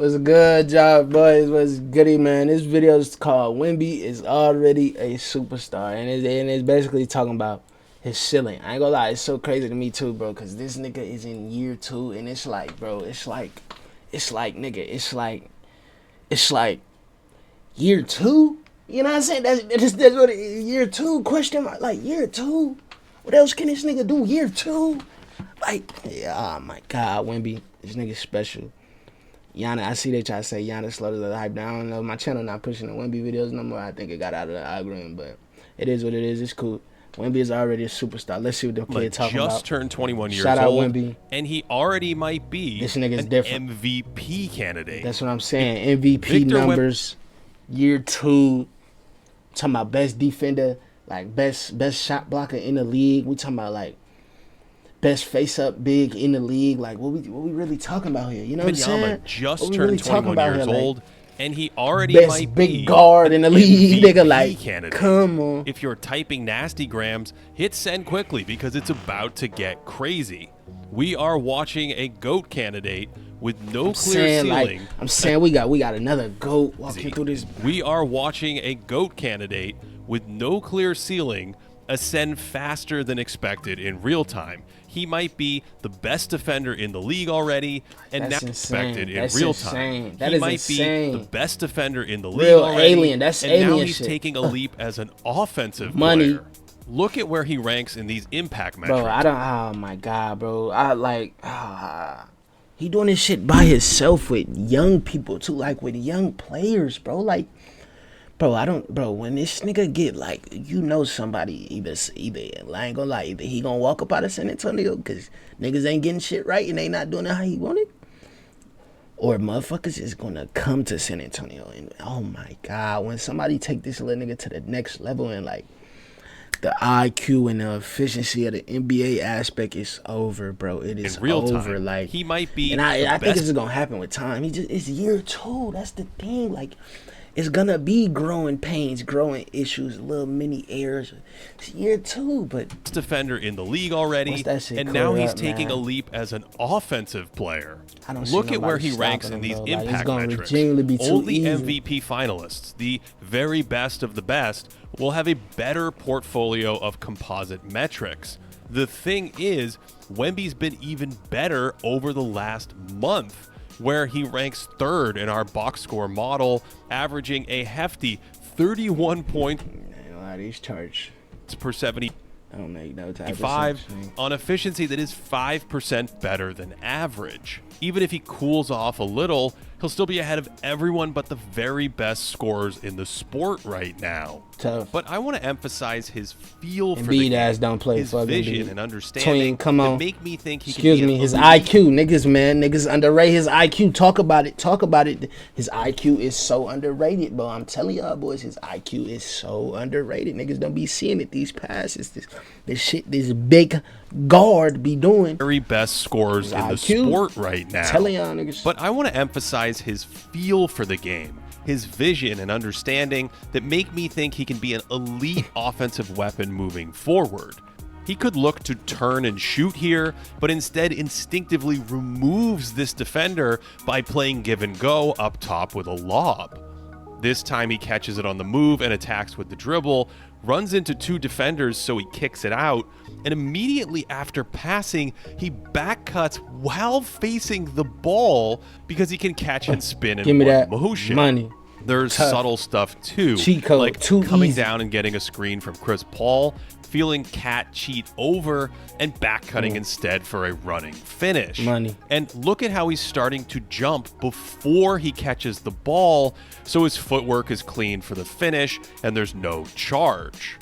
What's good, y'all boys? What's goody, man? This video is called Wemby is already a superstar, and it's basically talking about his ceiling. I ain't gonna lie, it's so crazy to me too, bro, because this nigga is in year 2, and it's like, bro, it's like, nigga, it's like year 2. You know what I'm saying? That's what it is. Year 2, question mark, like year 2. What else can this nigga do? Year 2? Like, yeah, oh my God, Wemby, this nigga's special. Yana, I see they try to say Yana slowed the hype down. I don't know. My channel not pushing the Wemby videos no more. I think it got out of the algorithm, but it is what it is. It's cool. Wemby is already a superstar. Let's see what the kid talking about. Just turned 21 years Shout out old, Wemby. and he already might be this nigga's an different. MVP candidate. That's what I'm saying. MVP numbers, year 2. Talking about best defender, like best shot blocker in the league. We talking about like best face-up big in the league. Like, what we really talking about here? You know what I'm saying? Just turned 21 years old, like, and he already best might big be guard in the league. MVP Nigga, like, candidate. come on. If you're typing nasty grams, hit send quickly because it's about to get crazy. We are watching a GOAT candidate with no clear ceiling. Like, I'm saying we got another GOAT walking through this. We are watching a GOAT candidate with no clear ceiling ascend faster than expected in real time. He might be the best defender in the league already, and That's now insane. expected in That's real insane. time. That He is might insane. be the best defender in the league Real already, alien. That's and alien now he's shit. taking a leap as an offensive Money. player. Look at where he ranks in these impact metrics. Bro, I don't. Oh my God, bro. I like. He doing this shit by himself with young people too, like with young players, bro. Like, bro, I don't, bro. When this nigga get like, you know, somebody either I ain't gonna lie, either he gonna walk up out of San Antonio because niggas ain't getting shit right and they not doing it how he wanted, or motherfuckers is gonna come to San Antonio and oh my God, when somebody take this little nigga to the next level and like the IQ and the efficiency of the NBA aspect is over, bro. It is in real over. Time, like he might be. And I think this is gonna happen with time. It's year 2. That's the thing. Like, it's gonna be growing pains, growing issues, little mini errors. It's year 2, but defender in the league already, and now he's taking a leap as an offensive player. I don't Look at where he ranks in these impact metrics. Only MVP finalists, the very best of the best, will have a better portfolio of composite metrics. The thing is, Wemby's been even better over the last month, where he ranks 3rd in our box score model, averaging a hefty 31 points these charge per 70. I don't make no type 5 on efficiency that is 5% better than average. Even if he cools off a little, he'll still be ahead of everyone but the very best scorers in the sport right now. Tough. But I want to emphasize his feel for the game, don't play his vision and understanding that make me think he Excuse can be me, his IQ, niggas underrate his IQ. Talk about it. His IQ is so underrated, bro. I'm telling y'all boys, his IQ is so underrated. Niggas don't be seeing it. These passes, this shit, this big guard be doing. Very best scorers in the sport right now. Telling y'all niggas. But I want to emphasize his feel for the game, his vision and understanding that make me think he can be an elite offensive weapon moving forward. He could look to turn and shoot here, but instead instinctively removes this defender by playing give and go up top with a lob. This time he catches it on the move and attacks with the dribble, runs into 2 defenders so he kicks it out, and immediately after passing, he back cuts while facing the ball because he can catch and spin in one motion. Money. There's subtle stuff too, cheat code, like coming down and getting a screen from Chris Paul, feeling Cat cheat over, and back cutting instead for a running finish. Money. And look at how he's starting to jump before he catches the ball, so his footwork is clean for the finish and there's no charge.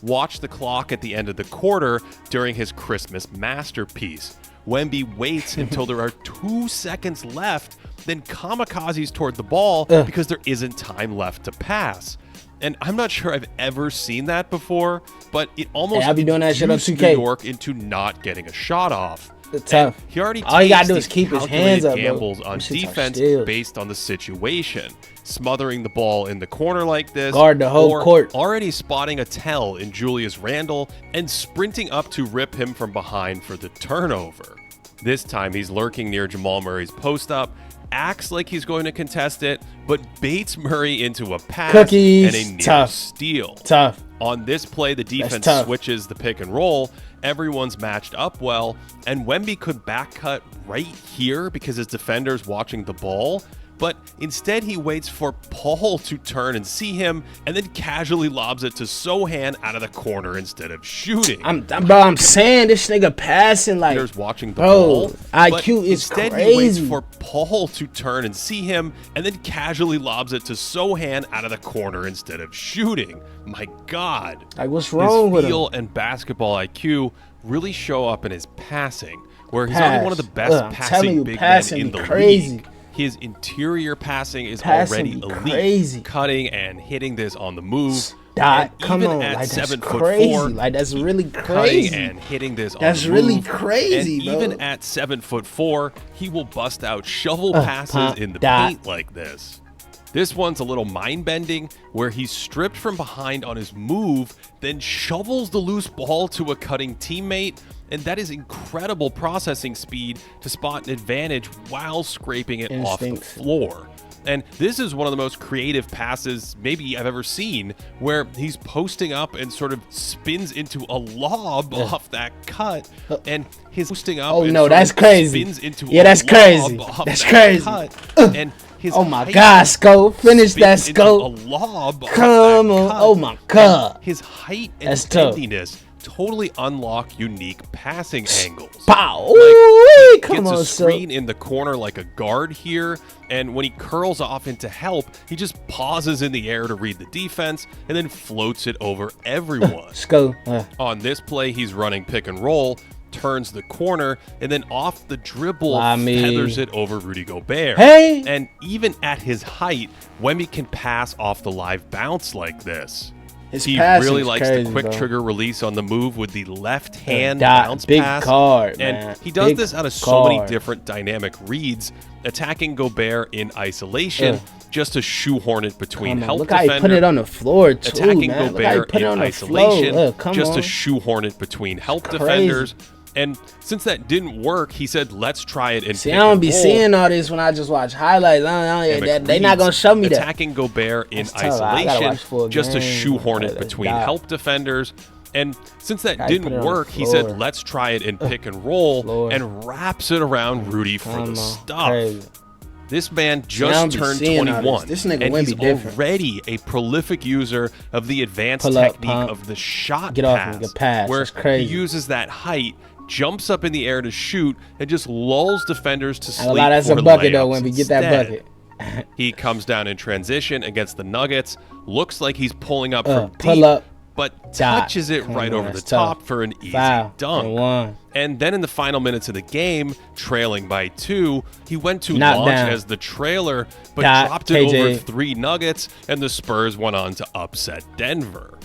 Watch the clock at the end of the quarter during his Christmas masterpiece. Wemby waits until there are 2 seconds left, then kamikazes toward the ball because there isn't time left to pass. And I'm not sure I've ever seen that before, but it almost I'll be doing that shit on induced 2K. New York into not getting a shot off. Tough. He already all you gotta do takes is keep these his hands up, gambles bro. on defense based on the situation, smothering the ball in the corner like this, guard the whole court, already spotting a tell in Julius Randle and sprinting up to rip him from behind for the turnover. This time he's lurking near Jamal Murray's post up, acts like he's going to contest it, but baits Murray into a pass Cookies. and a near Tough. steal. Tough. On this play, the defense tough. switches the pick and roll. Everyone's matched up well, and Wemby could back cut right here because his defender's watching the ball. But instead, he waits for Paul to turn and see him, and then casually lobs it to Sohan out of the corner instead of shooting. I'm saying this nigga passing like. There's watching the Bro, ball. IQ but is instead, crazy. he waits for Paul to turn and see him, and then casually lobs it to Sohan out of the corner instead of shooting. My God. Like, what's wrong with his him? feel and basketball IQ really show up in his passing, where he's only one of the best passing big men in the league. His interior passing is already elite, crazy. Cutting and hitting this on the move. Dot, come even on, at like, that's 7'4", like that's really cutting crazy. and hitting this That's on the really move. crazy, And bro. even at 7'4", he will bust out shovel passes in the paint like this. This one's a little mind-bending, where he's stripped from behind on his move, then shovels the loose ball to a cutting teammate, and that is incredible processing speed to spot an advantage while scraping it off the floor. And this is one of the most creative passes maybe I've ever seen, where he's posting up and sort of spins into a lob off that cut, and his posting up and no, sort that's of crazy. spins into Yeah, a that's lob crazy. off That's that crazy. cut, and his Oh my height God, Scope. Finish that, spins into Scope. a lob off Come that on. cut. Oh my God. And his height and That's tough. bendiness totally unlock unique passing angles. Pow. He Come gets on, a screen son. in the corner like a guard here, and when he curls off into help, he just pauses in the air to read the defense and then floats it over everyone. Scope. On this play, he's running pick and roll, turns the corner, and then off the dribble, feathers it over Rudy Gobert. Hey! And even at his height, Wemby can pass off the live bounce like this. He really likes the quick trigger release on the move with the left hand bounce pass. And he does this out of so many different dynamic reads, attacking Gobert in isolation just to shoehorn it between help Look how defender. he put it on the floor too, Attacking man. Gobert in isolation just to shoehorn it between help defenders. And since that didn't work, he said, let's try it in pick and roll. I don't be seeing all this when I just watch highlights. They're not going to show me that. Attacking Gobert in isolation just to shoehorn it between help defenders. And since that didn't work, he said, let's try it in pick and roll, and wraps it around Rudy for the stuff. This man just turned 21, this nigga and he's different. already a prolific user of the advanced technique of the shot pass, where he uses that height, jumps up in the air to shoot, and just lulls defenders to sleep. That's a bucket though when we get that bucket. He comes down in transition against the Nuggets, looks like he's pulling up from deep, but touches it right over the top for an easy dunk. And then in the final minutes of the game, trailing by 2, he went to launch as the trailer, but dropped it over 3 Nuggets, and the Spurs went on to upset Denver.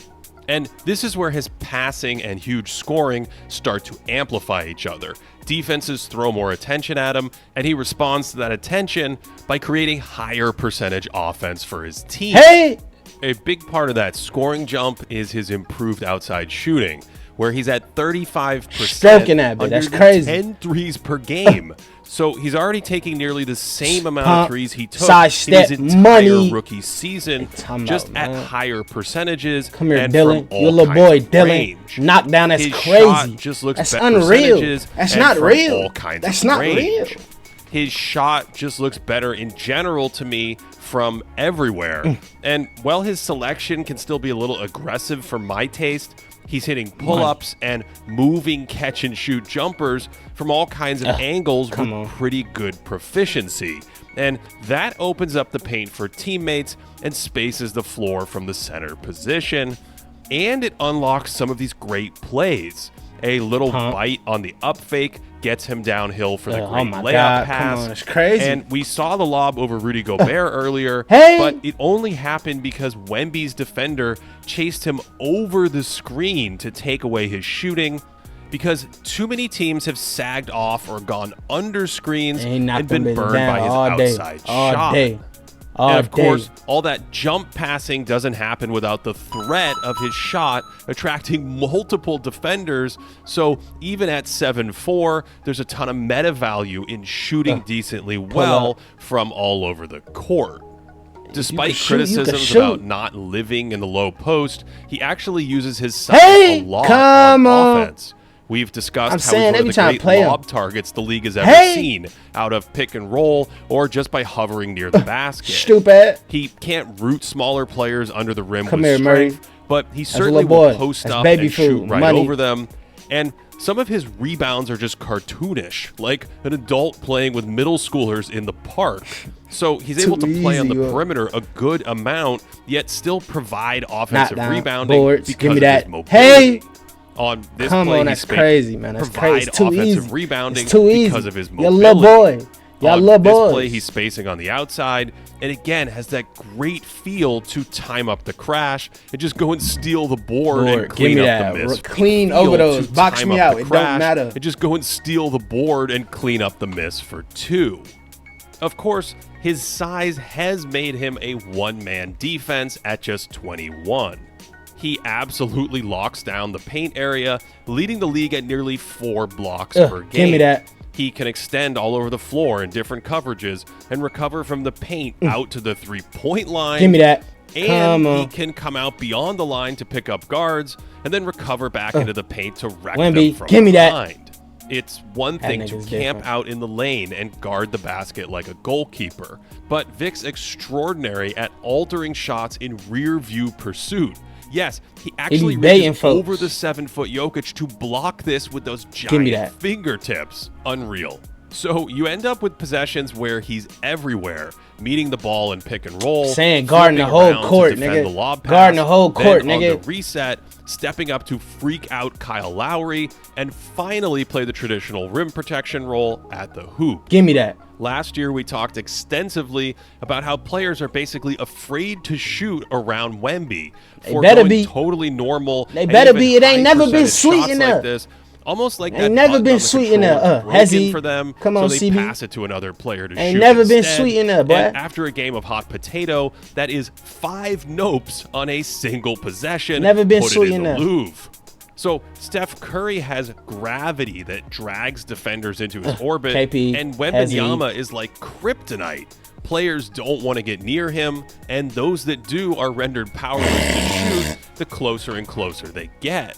And this is where his passing and huge scoring start to amplify each other. Defenses throw more attention at him, and he responds to that attention by creating higher percentage offense for his team. A big part of that scoring jump is his improved outside shooting, where he's at 35% That's crazy. 10 threes per game. So he's already taking nearly the same amount of threes he took in his entire rookie season, just at higher percentages. Come here, and Dylan. Your little boy, Dylan. Knockdown, that's crazy. Just looks that's unreal. That's not real. That's not real. His shot just looks better in general to me from everywhere. And while his selection can still be a little aggressive for my taste, he's hitting pull-ups and moving catch-and-shoot jumpers from all kinds of angles with pretty good proficiency. And that opens up the paint for teammates and spaces the floor from the center position. And it unlocks some of these great plays. A little bite on the up fake gets him downhill for the great layup pass. That's crazy. And we saw the lob over Rudy Gobert earlier, but it only happened because Wemby's defender chased him over the screen to take away his shooting, because too many teams have sagged off or gone under screens and been burned by his outside shot. all And of day. course, all that jump passing doesn't happen without the threat of his shot attracting multiple defenders. So even at 7'4", there's a ton of meta value in shooting decently well from all over the court. Despite criticisms about not living in the low post, he actually uses his size a lot on offense. We've discussed how he's one of the great lob targets the league has ever seen, out of pick and roll or just by hovering near the basket. Stupid. He can't root smaller players under the rim Come with here, strength, Murray. but he certainly will post up and shoot right over them. And some of his rebounds are just cartoonish, like an adult playing with middle schoolers in the park. So he's able to play on the perimeter a good amount, yet still provide offensive rebounding because of his mobility. On this play, that's crazy, man. That's crazy. Provide offensive rebounding because of his mobility. Your little boy. On this play, he's spacing on the outside, and again has that great feel to time up the crash and just go and steal the board and clean up the miss. Clean over those. Box me out. It don't matter. And just go and steal the board and clean up the miss for 2. Of course, his size has made him a one-man defense at just 21. He absolutely locks down the paint area, leading the league at nearly 4 blocks per game. Give me that. He can extend all over the floor in different coverages and recover from the paint out to the three-point line. Give me that. And he can come out beyond the line to pick up guards and then recover back into the paint to wreck them from behind. It's one thing to camp out in the lane and guard the basket like a goalkeeper, but Vic's extraordinary at altering shots in rear view pursuit. Yes, he actually reaches over the 7-foot Jokic to block this with those giant fingertips. Unreal. So you end up with possessions where he's everywhere, meeting the ball in pick and roll, guarding the whole court, nigga. Guarding the whole court, nigga. On the reset, stepping up to freak out Kyle Lowry, and finally play the traditional rim protection role at the hoop. Give me that. Last year, we talked extensively about how players are basically afraid to shoot around Wemby. They better be totally normal. They better be. It ain't never been sweet enough. Like this. Almost like ain't never been sweet enough. Hezzy, for them, come on, so they CB. pass it to another player to shoot. Ain't never been instead. sweet enough, boy. And after a game of hot potato, that is 5 nopes on a single possession. Never been put sweet it in enough. The Louvre. So Steph Curry has gravity that drags defenders into his orbit, KP, and Wembanyama is like kryptonite. Players don't want to get near him, and those that do are rendered powerless to shoot the closer and closer they get.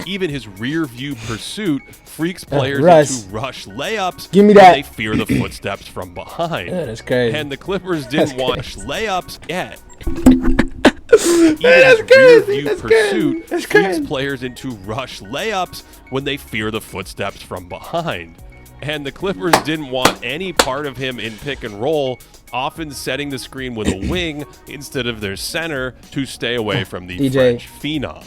Even his rear view pursuit freaks players into rush layups Give me that. when they fear the footsteps from behind. That's crazy. And the Clippers didn't want layups yet. That's crazy. That's pursuit freaks players into rush layups when they fear the footsteps from behind. And the Clippers didn't want any part of him in pick and roll, often setting the screen with a wing instead of their center to stay away from the French phenom.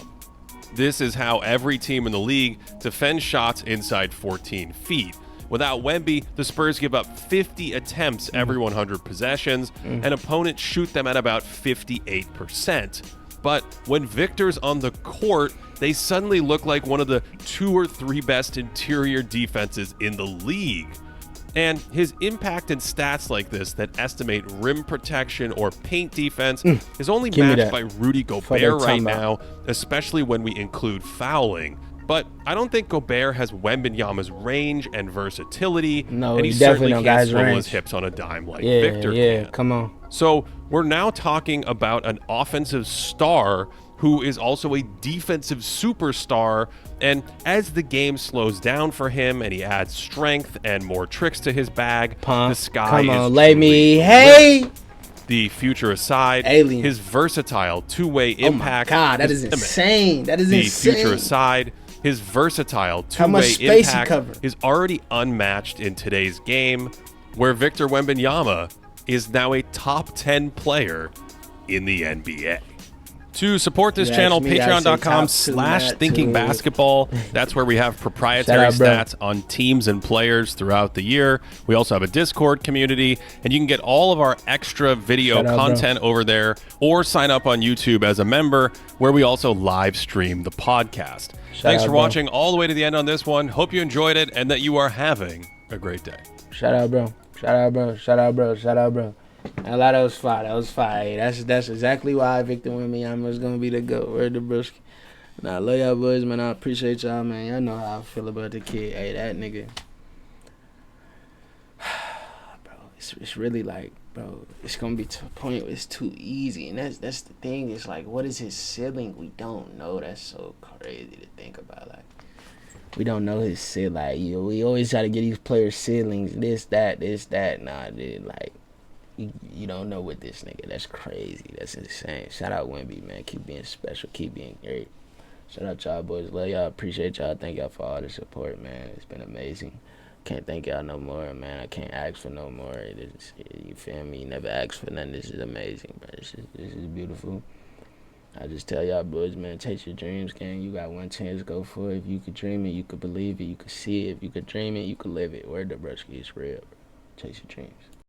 This is how every team in the league defends shots inside 14 feet. Without Wemby, the Spurs give up 50 attempts every 100 possessions, and opponents shoot them at about 58%. But when Victor's on the court, they suddenly look like one of the 2 or 3 best interior defenses in the league. And his impact and stats like this that estimate rim protection or paint defense is only matched by Rudy Gobert right now, especially when we include fouling. But I don't think Gobert has Wembanyama's range and versatility, and he certainly can't swivel his hips on a dime like Victor can. Come on. So we're now talking about an offensive star who is also a defensive superstar, and as the game slows down for him and he adds strength and more tricks to his bag, the sky is the future aside, his versatile two-way impact. Oh my God, that is insane. That is insane. The future aside, his versatile two-way impact is already unmatched in today's game, where Victor Wembanyama is now a top 10 player in the NBA. To support this channel, patreon.com/thinkingbasketball. That's where we have proprietary stats on teams and players throughout the year. We also have a Discord community, and you can get all of our extra video content over there, or sign up on YouTube as a member, where we also live stream the podcast. Thanks for watching all the way to the end on this one. Hope you enjoyed it and that you are having a great day. Shout out, bro. Shout out, bro. Shout out, bro. Shout out, bro. A lot of was fire. That was fire. Hey, that's exactly why Victor Wembanyama is gonna be the GOAT. Word to Brewski. Nah, I love y'all boys, man. I appreciate y'all, man. Y'all know how I feel about the kid. Hey, that nigga, bro. It's really like, bro. It's gonna be to a point where it's too easy, and that's the thing. It's like, what is his ceiling? We don't know. That's so crazy to think about. Like, we don't know his ceiling. Like, we always try to get these players ceilings. This, that. Nah, dude. Like, you don't know what this nigga. That's crazy. That's insane. Shout out Wemby, man. Keep being special. Keep being great. Shout out y'all boys. Love y'all. Appreciate y'all. Thank y'all for all the support, man. It's been amazing. Can't thank y'all no more, man. I can't ask for no more. You feel me? You never ask for nothing. This is amazing, bro. This is beautiful. I just tell y'all boys, man, chase your dreams, gang. You got one chance to go for it. If you could dream it, you could believe it, you could see it. If you could dream it, you could live it. Word to Brusky, it's real, bro. Chase your dreams.